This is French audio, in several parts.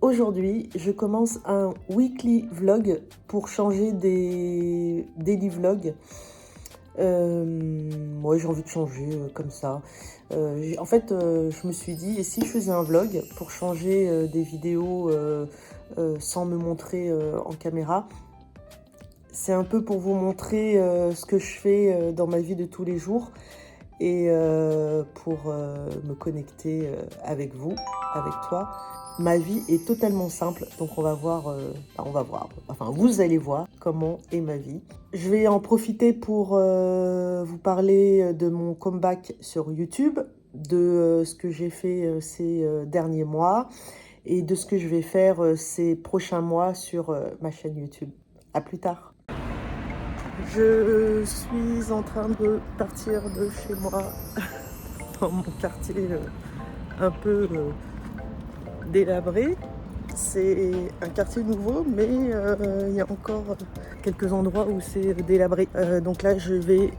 Aujourd'hui, je commence un weekly vlog pour changer des daily vlogs. Ouais, j'ai envie de changer comme ça. Je me suis dit, et si je faisais un vlog pour changer des vidéos sans me montrer en caméra? C'est un peu pour vous montrer ce que je fais dans ma vie de tous les jours et pour me connecter avec vous, avec toi. Ma vie est totalement simple, donc on va voir, vous allez voir comment est ma vie. Je vais en profiter pour vous parler de mon comeback sur YouTube, de ce que j'ai fait ces derniers mois et de ce que je vais faire ces prochains mois sur ma chaîne YouTube. À plus tard. Je suis en train de partir de chez moi dans mon quartier un peu délabré. C'est un quartier nouveau, mais il y a encore quelques endroits où c'est délabré. Donc là, je vais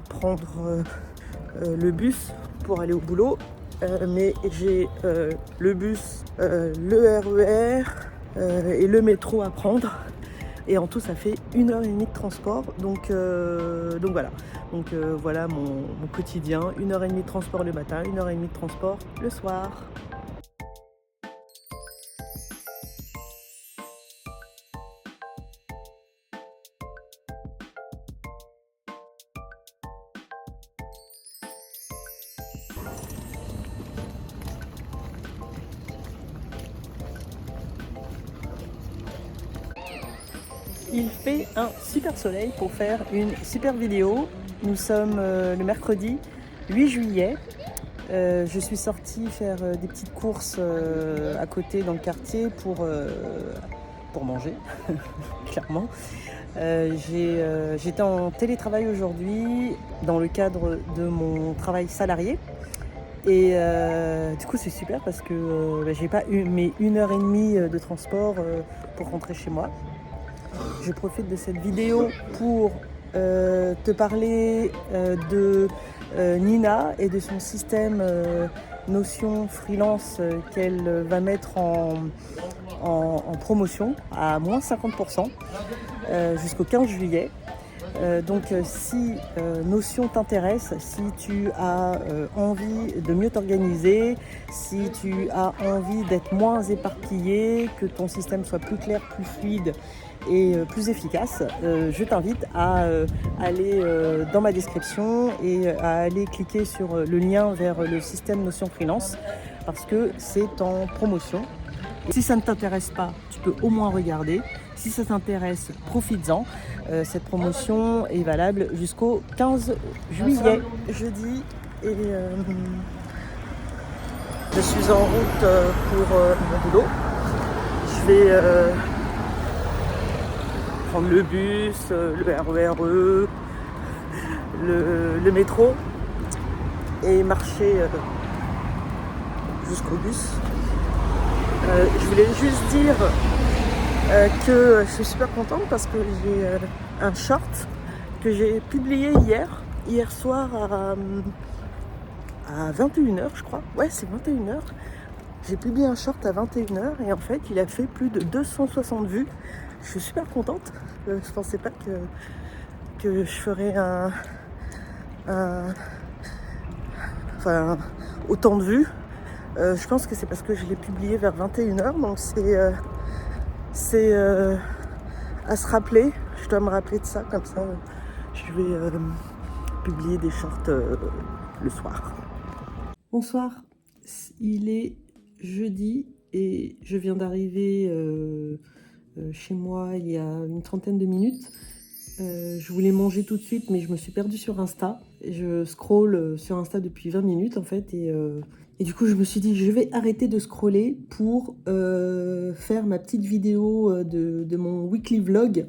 prendre le bus pour aller au boulot. Mais j'ai le bus, le RER et le métro à prendre. Et en tout, ça fait 1h30 de transport. Donc voilà. Donc voilà mon quotidien. 1h30 de transport le matin, 1h30 de transport le soir. Il fait un super soleil pour faire une super vidéo. Nous sommes le mercredi 8 juillet. Je suis sortie faire des petites courses à côté dans le quartier pour manger, clairement. J'étais en télétravail aujourd'hui dans le cadre de mon travail salarié. Et du coup c'est super parce que j'ai pas eu mes 1h30 de transport pour rentrer chez moi. Je profite de cette vidéo pour te parler de Nina et de son système Notion freelance qu'elle va mettre en promotion à moins 50% jusqu'au 15 juillet. Donc si Notion t'intéresse, si tu as envie de mieux t'organiser, si tu as envie d'être moins éparpillé, que ton système soit plus clair, plus fluide et plus efficace, je t'invite à aller dans ma description et à aller cliquer sur le lien vers le système Notion Freelance parce que c'est en promotion. Si ça ne t'intéresse pas, tu peux au moins regarder. Si ça t'intéresse, profites-en. Cette promotion est valable jusqu'au 15 juillet, jeudi. Et je suis en route pour mon boulot. Je vais prendre le bus, le RERE, le métro et marcher jusqu'au bus. Je voulais juste dire que je suis super contente parce que j'ai un short que j'ai publié hier soir à 21h je crois. Ouais, c'est 21h. J'ai publié un short à 21h et en fait il a fait plus de 260 vues. Je suis super contente. Je pensais pas que je ferais autant de vues. Je pense que c'est parce que je l'ai publié vers 21h, donc c'est à se rappeler. Je dois me rappeler de ça, comme ça je vais publier des shorts le soir. Bonsoir, il est jeudi et je viens d'arriver chez moi il y a une trentaine de minutes. Je voulais manger tout de suite, mais je me suis perdue sur Insta. Je scrolle sur Insta depuis 20 minutes en fait et du coup je me suis dit je vais arrêter de scroller pour faire ma petite vidéo de mon weekly vlog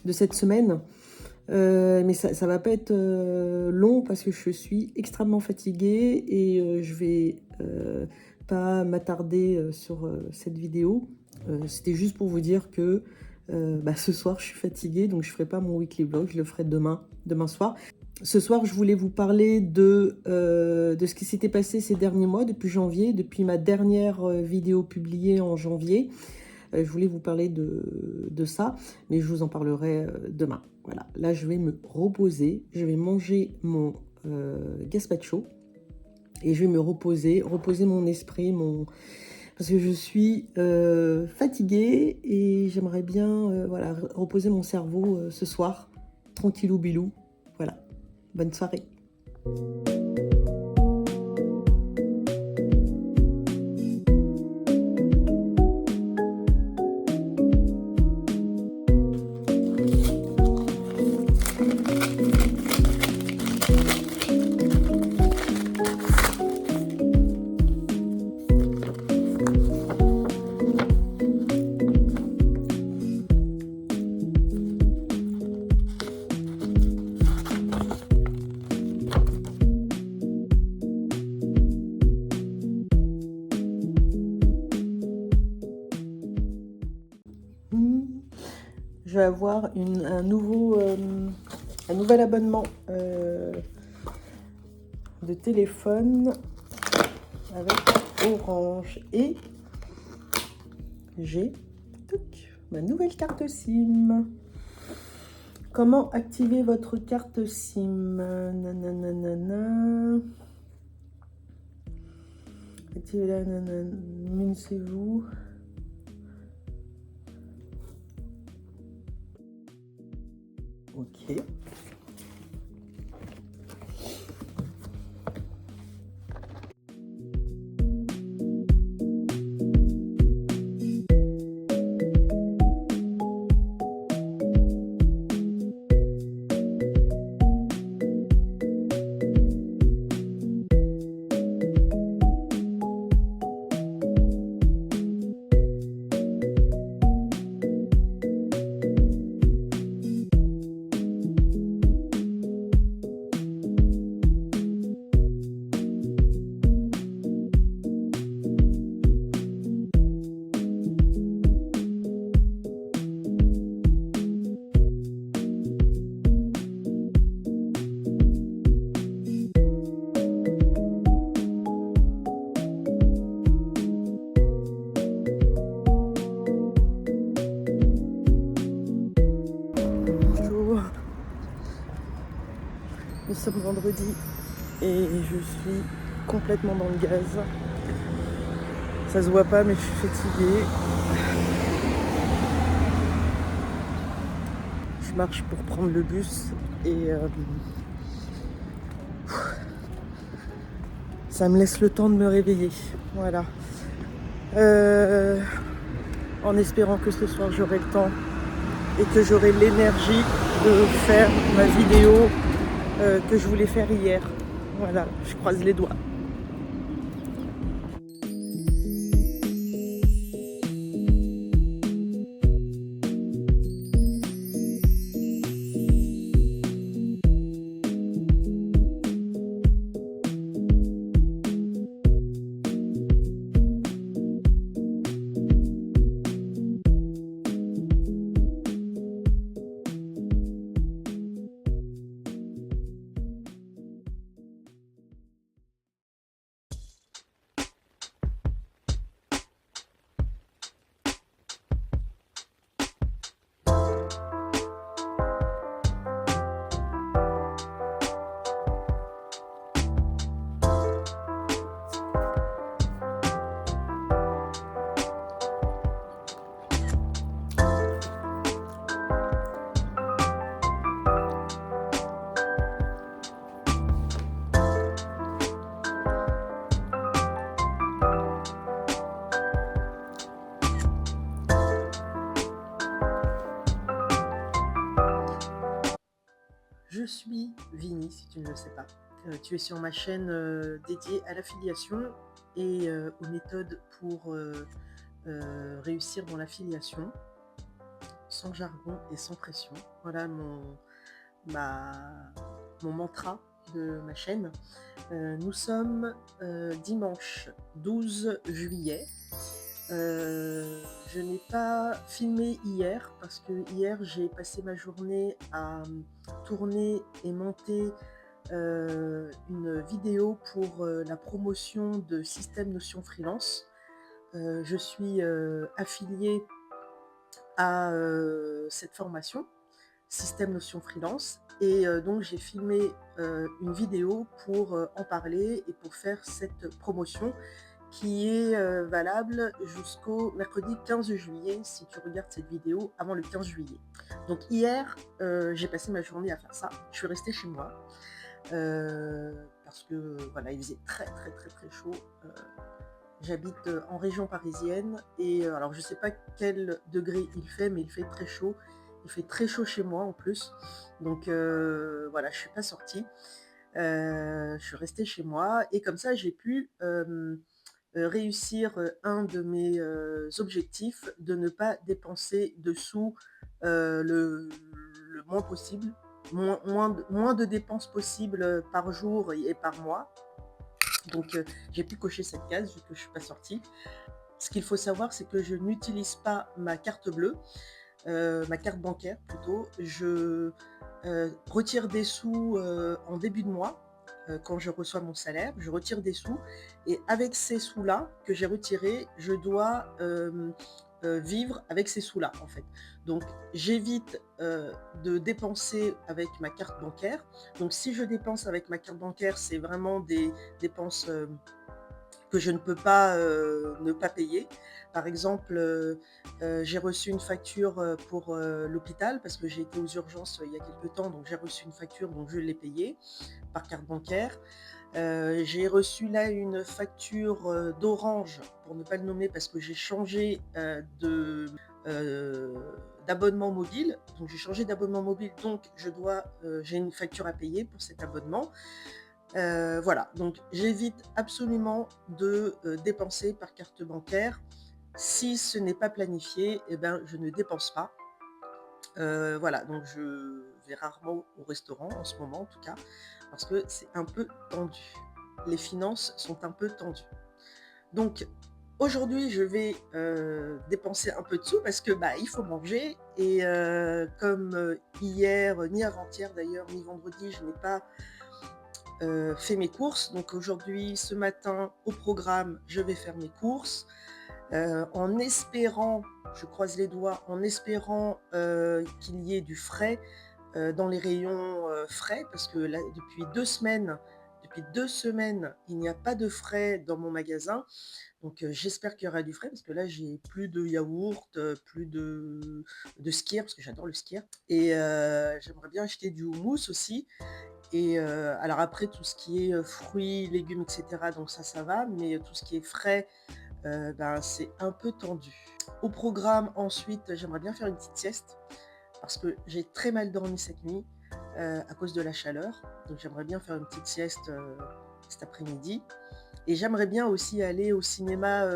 de cette semaine. Mais ça va pas être long parce que je suis extrêmement fatiguée et je vais pas m'attarder sur cette vidéo. C'était juste pour vous dire que ce soir je suis fatiguée, donc je ferai pas mon weekly vlog, je le ferai demain soir. Ce soir, je voulais vous parler de ce qui s'était passé ces derniers mois, depuis janvier, depuis ma dernière vidéo publiée en janvier. Je voulais vous parler de ça, mais je vous en parlerai demain. Voilà, là, je vais me reposer, je vais manger mon gazpacho et je vais me reposer mon esprit, parce que je suis fatiguée et j'aimerais bien voilà, reposer mon cerveau ce soir, tranquillou bilou. Voilà, bonne soirée. Je vais avoir un nouvel abonnement de téléphone avec Orange et j'ai ma nouvelle carte SIM. Comment activer votre carte SIM? Nanana. Activez-la, munissez-vous. Ok. Nous sommes vendredi et je suis complètement dans le gaz. Ça se voit pas, mais je suis fatiguée. Je marche pour prendre le bus et ça me laisse le temps de me réveiller. Voilà. En espérant que ce soir j'aurai le temps et que j'aurai l'énergie de faire ma vidéo que je voulais faire hier. Voilà, je croise les doigts. Je suis Vini, si tu ne le sais pas. Tu es sur ma chaîne dédiée à l'affiliation et aux méthodes pour réussir dans l'affiliation, sans jargon et sans pression. Voilà mon mantra de ma chaîne. Nous sommes dimanche 12 juillet Je n'ai pas filmé hier parce que hier j'ai passé ma journée à tourner et monter une vidéo pour la promotion de Système Notion Freelance. Je suis affiliée à cette formation, Système Notion Freelance, et donc j'ai filmé une vidéo pour en parler et pour faire cette promotion qui est valable jusqu'au mercredi 15 juillet si tu regardes cette vidéo avant le 15 juillet. Donc hier, j'ai passé ma journée à faire ça. Je suis restée chez moi parce que voilà, il faisait très très très très chaud. J'habite en région parisienne et alors je sais pas quel degré il fait, mais il fait très chaud. Il fait très chaud chez moi en plus. Donc voilà, je suis pas sortie. Je suis restée chez moi et comme ça j'ai pu réussir un de mes objectifs de ne pas dépenser de sous le moins possible, moins de dépenses possibles par jour et par mois. Donc j'ai pu cocher cette case vu que je ne suis pas sortie. Ce qu'il faut savoir, c'est que je n'utilise pas ma carte bleue, ma carte bancaire plutôt. Je retire des sous en début de mois. Quand je reçois mon salaire, je retire des sous et avec ces sous-là que j'ai retirés, je dois vivre avec ces sous-là en fait. Donc j'évite de dépenser avec ma carte bancaire. Donc si je dépense avec ma carte bancaire, c'est vraiment des dépenses que je ne peux pas ne pas payer. Par exemple, j'ai reçu une facture pour l'hôpital parce que j'ai été aux urgences il y a quelques temps, donc j'ai reçu une facture, donc je l'ai payée par carte bancaire. J'ai reçu là une facture d'Orange, pour ne pas le nommer, parce que j'ai changé euh, d'abonnement mobile. Donc j'ai changé d'abonnement mobile, donc j'ai une facture à payer pour cet abonnement. Voilà, donc j'évite absolument de dépenser par carte bancaire. Si ce n'est pas planifié, eh ben, je ne dépense pas. Voilà, donc je vais rarement au restaurant en ce moment en tout cas, parce que c'est un peu tendu. Les finances sont un peu tendues. Donc aujourd'hui, je vais dépenser un peu de sous parce que bah, il faut manger. Et comme hier, ni avant-hier d'ailleurs, ni vendredi, je n'ai pas fait mes courses. Donc aujourd'hui, ce matin, au programme, je vais faire mes courses en espérant, je croise les doigts, en espérant qu'il y ait du frais dans les rayons frais, parce que là, depuis 2 semaines, il n'y a pas de frais dans mon magasin. Donc j'espère qu'il y aura du frais, parce que là, j'ai plus de yaourt, plus de skyr, parce que j'adore le skyr. Et j'aimerais bien acheter du houmous aussi. Et alors après, tout ce qui est fruits, légumes, etc., donc ça va, mais tout ce qui est frais, ben, c'est un peu tendu. Au programme, ensuite, j'aimerais bien faire une petite sieste, parce que j'ai très mal dormi cette nuit à cause de la chaleur. Donc j'aimerais bien faire une petite sieste cet après-midi. Et j'aimerais bien aussi aller au cinéma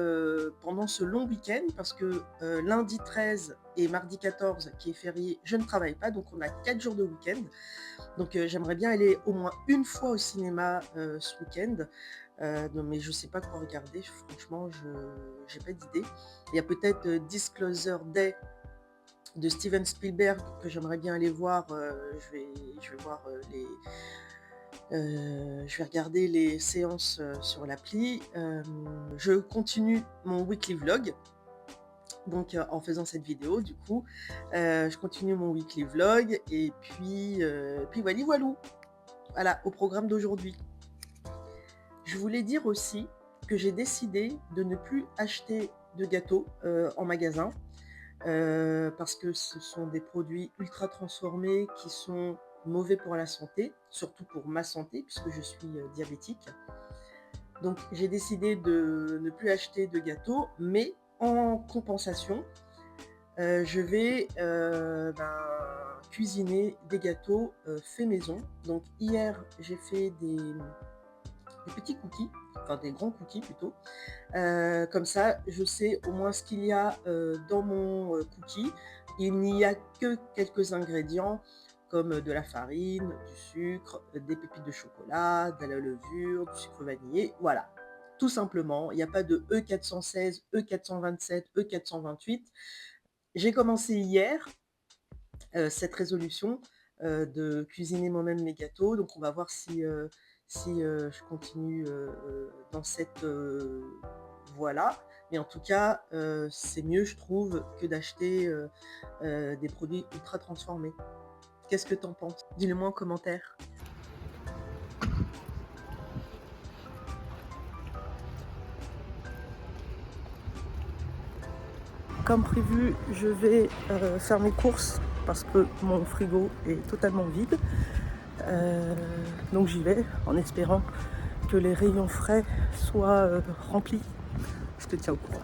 pendant ce long week-end, parce que lundi 13 et mardi 14, qui est férié, je ne travaille pas, donc on a 4 jours de week-end. Donc j'aimerais bien aller au moins une fois au cinéma ce week-end, non, mais je ne sais pas quoi regarder, franchement, je n'ai pas d'idée. Il y a peut-être Disclosure Day de Steven Spielberg que j'aimerais bien aller voir. Je vais voir je vais regarder les séances sur l'appli. Je continue mon weekly vlog. Donc en faisant cette vidéo, du coup, je continue mon weekly vlog et puis voilou. Voilà, au programme d'aujourd'hui. Je voulais dire aussi que j'ai décidé de ne plus acheter de gâteaux en magasin parce que ce sont des produits ultra transformés qui sont mauvais pour la santé, surtout pour ma santé puisque je suis diabétique. Donc j'ai décidé de ne plus acheter de gâteaux, mais en compensation, je vais cuisiner des gâteaux faits maison. Donc hier, j'ai fait des petits cookies, enfin des grands cookies plutôt. Comme ça, je sais au moins ce qu'il y a dans mon cookie. Il n'y a que quelques ingrédients comme de la farine, du sucre, des pépites de chocolat, de la levure, du sucre vanillé, voilà. tout simplement. Il n'y a pas de E416, E427, E428. J'ai commencé hier cette résolution de cuisiner moi-même mes gâteaux. Donc on va voir si je continue dans cette voie-là. Mais en tout cas, c'est mieux, je trouve, que d'acheter des produits ultra transformés. Qu'est-ce que t'en penses? Dis-le moi en commentaire. Comme prévu, je vais faire mes courses parce que mon frigo est totalement vide. Donc j'y vais en espérant que les rayons frais soient remplis. Je te tiens au courant.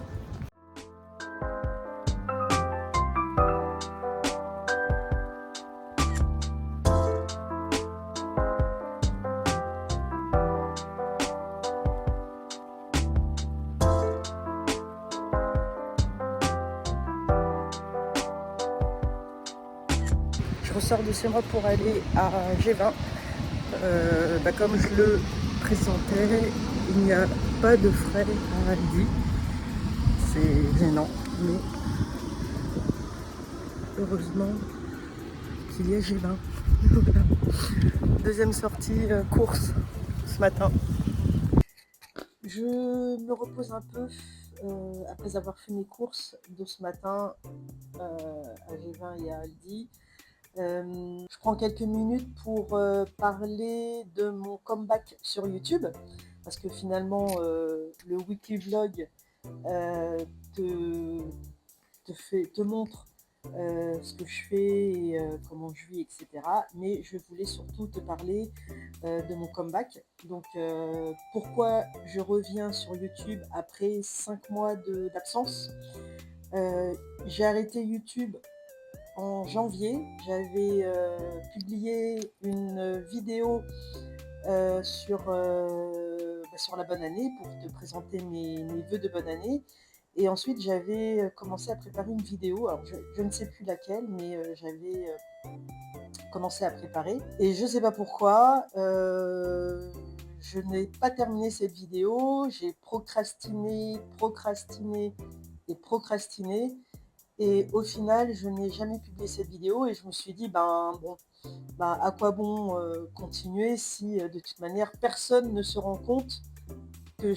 Je ressors de chez moi pour aller à G20. Comme je le présentais, il n'y a pas de frais à Aldi. C'est gênant, mais heureusement qu'il y a G20. Voilà. Deuxième sortie course ce matin. Je me repose un peu après avoir fait mes courses de ce matin à G20 et à Aldi. Je prends quelques minutes pour parler de mon comeback sur YouTube parce que finalement le weekly vlog euh, te, te montre ce que je fais, et, comment je vis, etc. Mais je voulais surtout te parler de mon comeback. Donc pourquoi je reviens sur YouTube après 5 mois d'absence. J'ai arrêté YouTube en janvier. J'avais publié une vidéo sur la bonne année pour te présenter mes vœux de bonne année. Et ensuite, j'avais commencé à préparer une vidéo. Alors, je ne sais plus laquelle, mais j'avais commencé à préparer. Et je ne sais pas pourquoi, je n'ai pas terminé cette vidéo. J'ai procrastiné et procrastiné. Et au final, je n'ai jamais publié cette vidéo et je me suis dit, à quoi bon continuer si de toute manière personne ne se rend compte que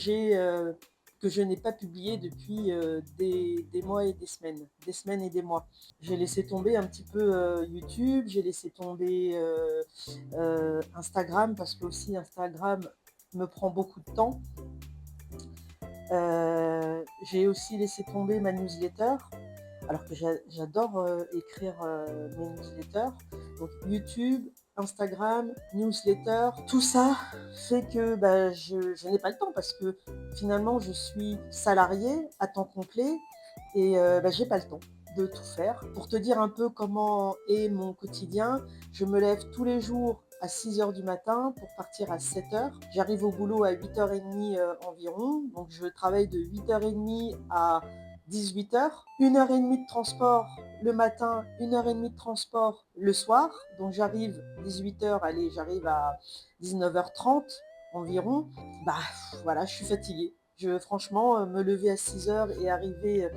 que je n'ai pas publié depuis des mois et des semaines et des mois. J'ai laissé tomber un petit peu YouTube, j'ai laissé tomber Instagram parce que aussi Instagram me prend beaucoup de temps. J'ai aussi laissé tomber ma newsletter, alors que j'adore écrire mes newsletters. Donc YouTube, Instagram, newsletter, tout ça fait que je n'ai pas le temps parce que finalement je suis salariée à temps complet et j'ai pas le temps de tout faire. Pour te dire un peu comment est mon quotidien, je me lève tous les jours à 6h du matin pour partir à 7h. J'arrive au boulot à 8h30 environ, donc je travaille de 8h30 à 18h, 1h30 de transport le matin, 1h30 de transport le soir, donc j'arrive 18h, allez, j'arrive à 19h30 environ. Voilà, je suis fatiguée. Franchement, me lever à 6h et arriver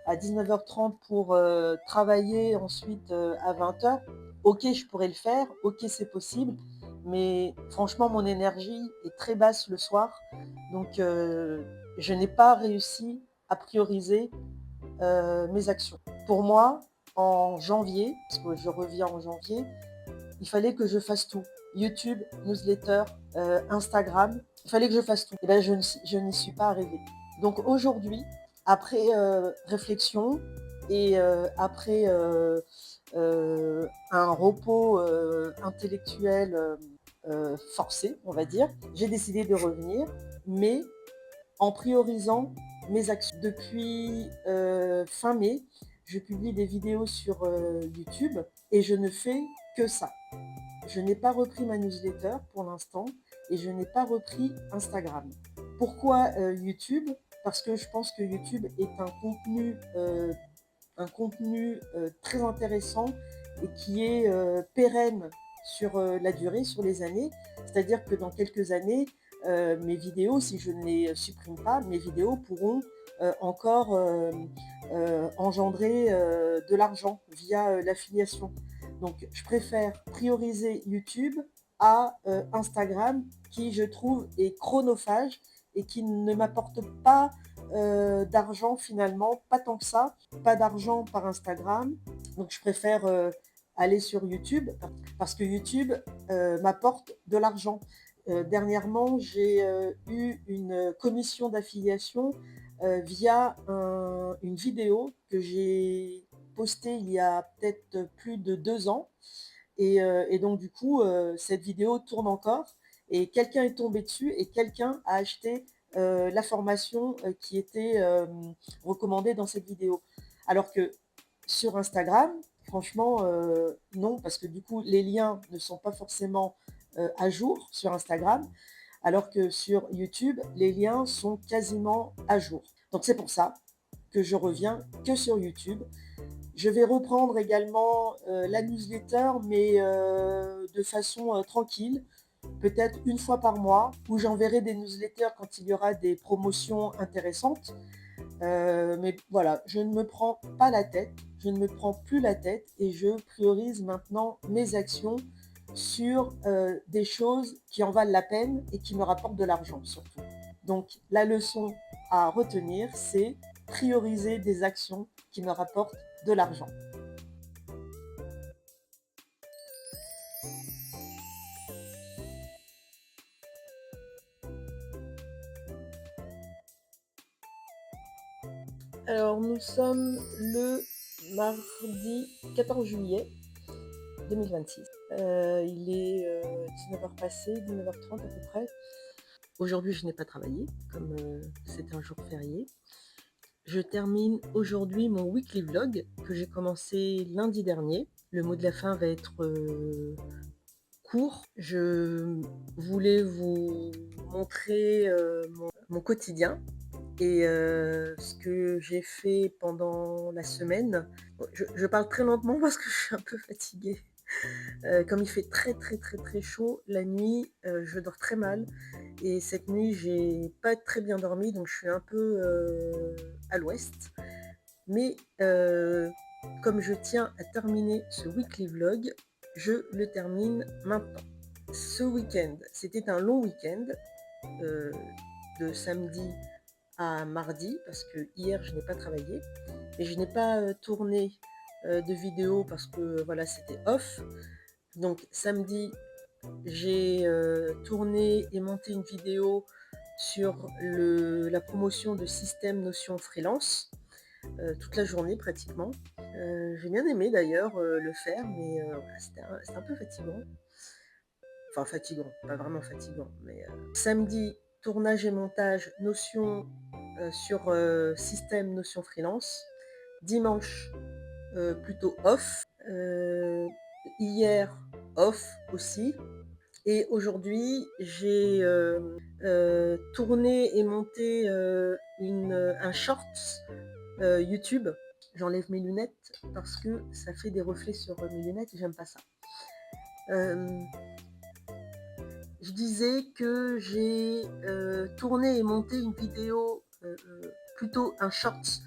à 19h30 pour travailler ensuite à 20h, ok, je pourrais le faire, ok, c'est possible, mais franchement, mon énergie est très basse le soir, donc je n'ai pas réussi à prioriser mes actions. Pour moi, en janvier, parce que je reviens en janvier, il fallait que je fasse tout. YouTube, newsletter, Instagram, il fallait que je fasse tout. Et là, je n'y suis pas arrivée. Donc aujourd'hui, après réflexion et après un repos intellectuel forcé, on va dire, j'ai décidé de revenir, mais en priorisant mes actions. Depuis fin mai, je publie des vidéos sur YouTube et je ne fais que ça. Je n'ai pas repris ma newsletter pour l'instant et je n'ai pas repris Instagram. Pourquoi YouTube? Parce que je pense que YouTube est un contenu très intéressant et qui est pérenne sur la durée, sur les années. C'est-à-dire que dans quelques années, mes vidéos, si je ne les supprime pas, mes vidéos pourront encore engendrer de l'argent via l'affiliation. Donc je préfère prioriser YouTube à Instagram qui, je trouve, est chronophage et qui ne m'apporte pas d'argent finalement, pas tant que ça, pas d'argent par Instagram. Donc je préfère aller sur YouTube parce que YouTube m'apporte de l'argent. Dernièrement, j'ai eu une commission d'affiliation via une vidéo que j'ai postée il y a peut-être plus de 2 ans. Et donc du coup, cette vidéo tourne encore et quelqu'un est tombé dessus et quelqu'un a acheté la formation qui était recommandée dans cette vidéo. Alors que sur Instagram, franchement, non, parce que du coup, les liens ne sont pas forcément à jour sur Instagram, alors que sur YouTube, les liens sont quasiment à jour. Donc c'est pour ça que je reviens que sur YouTube. Je vais reprendre également la newsletter, mais de façon tranquille, peut-être une fois par mois, où j'enverrai des newsletters quand il y aura des promotions intéressantes. Mais voilà, je ne me prends pas la tête, je ne me prends plus la tête et je priorise maintenant mes actions sur des choses qui en valent la peine et qui me rapportent de l'argent surtout. Donc la leçon à retenir, c'est prioriser des actions qui me rapportent de l'argent. Alors nous sommes le mardi 14 juillet 2026. Il est 19h passé, 19h30 à peu près. Aujourd'hui, je n'ai pas travaillé, comme c'est un jour férié. Je termine aujourd'hui mon weekly vlog que j'ai commencé lundi dernier. Le mot de la fin va être court. Je voulais vous montrer mon quotidien et ce que j'ai fait pendant la semaine. Je parle très lentement parce que je suis un peu fatiguée. Comme il fait très très très très chaud la nuit, je dors très mal et cette nuit j'ai pas très bien dormi donc je suis un peu à l'ouest. Mais comme je tiens à terminer ce weekly vlog, je le termine maintenant. Ce week-end, c'était un long week-end de samedi à mardi parce que hier je n'ai pas travaillé et je n'ai pas tourné de vidéo parce que voilà c'était off. Donc samedi j'ai tourné et monté une vidéo sur la promotion de système Notion Freelance toute la journée pratiquement. J'ai bien aimé d'ailleurs le faire mais voilà, c'était un peu fatigant. Enfin fatigant, pas vraiment fatigant mais samedi tournage et montage Notion sur système Notion Freelance. Dimanche, plutôt off. Hier, off aussi. Et aujourd'hui, j'ai tourné et monté un short YouTube. J'enlève mes lunettes parce que ça fait des reflets sur mes lunettes et j'aime pas ça. Je disais que j'ai tourné et monté une vidéo, plutôt un short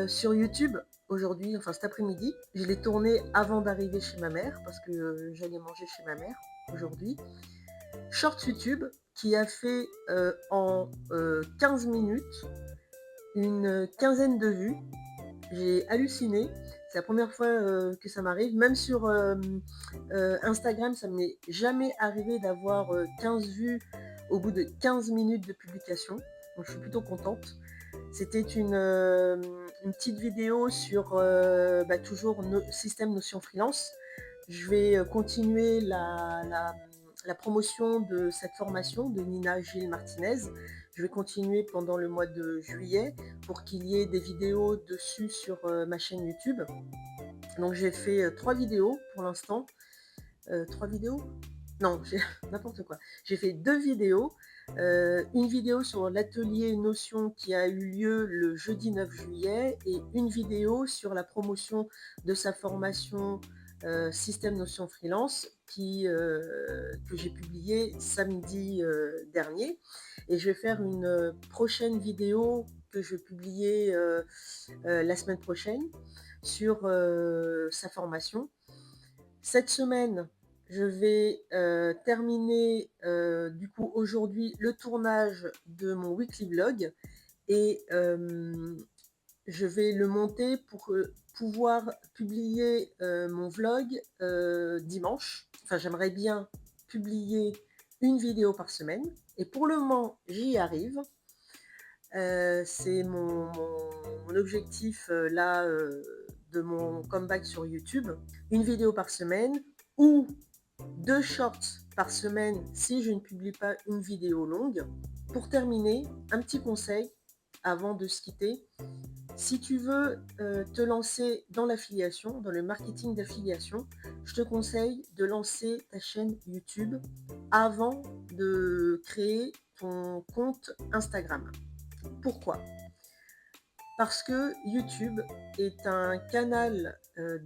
sur YouTube aujourd'hui, enfin cet après-midi. Je l'ai tourné avant d'arriver chez ma mère parce que j'allais manger chez ma mère aujourd'hui. Short YouTube qui a fait en 15 minutes une quinzaine de vues. J'ai halluciné. C'est la première fois que ça m'arrive. Même sur Instagram, ça ne m'est jamais arrivé d'avoir 15 vues au bout de 15 minutes de publication. Donc je suis plutôt contente. C'était une petite vidéo sur toujours système Notion Freelance. Je vais continuer la promotion de cette formation de Nina Gilles Martinez. Je vais continuer pendant le mois de juillet pour qu'il y ait des vidéos dessus sur ma chaîne YouTube. Donc j'ai fait 3 vidéos pour l'instant. 3 vidéos? Non, n'importe quoi. J'ai fait 2 vidéos. Une vidéo sur l'atelier Notion qui a eu lieu le jeudi 9 juillet et une vidéo sur la promotion de sa formation Système Notion Freelance que j'ai publié samedi dernier. Et je vais faire une prochaine vidéo que je vais publier la semaine prochaine sur sa formation. Cette semaine, je vais terminer du coup aujourd'hui le tournage de mon weekly vlog et je vais le monter pour pouvoir publier mon vlog dimanche. Enfin, j'aimerais bien publier une vidéo par semaine. Et pour le moment, j'y arrive. C'est mon objectif là de mon comeback sur YouTube. Une vidéo par semaine ou 2 shorts par semaine si je ne publie pas une vidéo longue. Pour terminer, un petit conseil avant de se quitter. Si tu veux te lancer dans l'affiliation, dans le marketing d'affiliation, je te conseille de lancer ta chaîne YouTube avant de créer ton compte Instagram. Pourquoi ? Parce que YouTube est un canal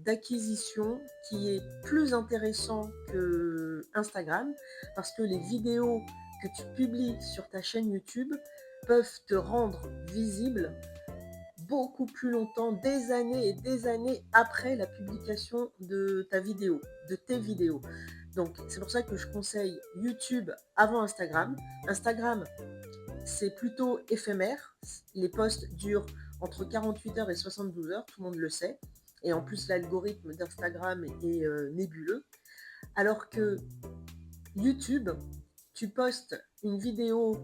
d'acquisition qui est plus intéressant que Instagram, parce que les vidéos que tu publies sur ta chaîne YouTube peuvent te rendre visible beaucoup plus longtemps, des années et des années après la publication de ta vidéo, de tes vidéos. Donc c'est pour ça que je conseille YouTube avant Instagram. Instagram, c'est plutôt éphémère. Les posts durent entre 48 heures et 72 heures, tout le monde le sait. Et en plus, l'algorithme d'Instagram est nébuleux. Alors que YouTube, tu postes une vidéo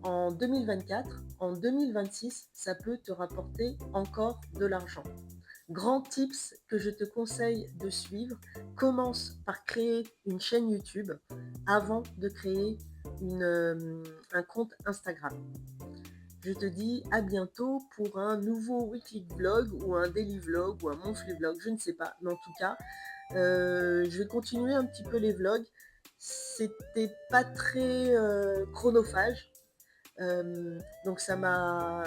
en 2024, en 2026, ça peut te rapporter encore de l'argent. Grand tips que je te conseille de suivre, commence par créer une chaîne YouTube avant de créer un compte Instagram. Je te dis à bientôt pour un nouveau weekly vlog ou un daily vlog ou un monthly vlog, je ne sais pas. Mais en tout cas, je vais continuer un petit peu les vlogs. C'était pas très chronophage. Donc ça m'a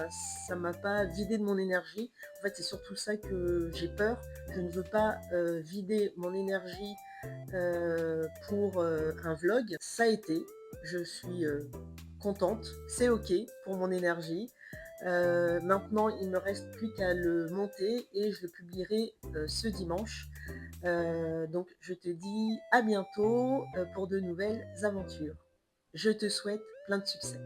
pas vidé de mon énergie. En fait, c'est surtout ça que j'ai peur. Je ne veux pas vider mon énergie pour un vlog. Ça a été. Je suis contente. C'est ok pour mon énergie. Maintenant, il ne me reste plus qu'à le monter et je le publierai ce dimanche. Donc, je te dis à bientôt pour de nouvelles aventures. Je te souhaite plein de succès.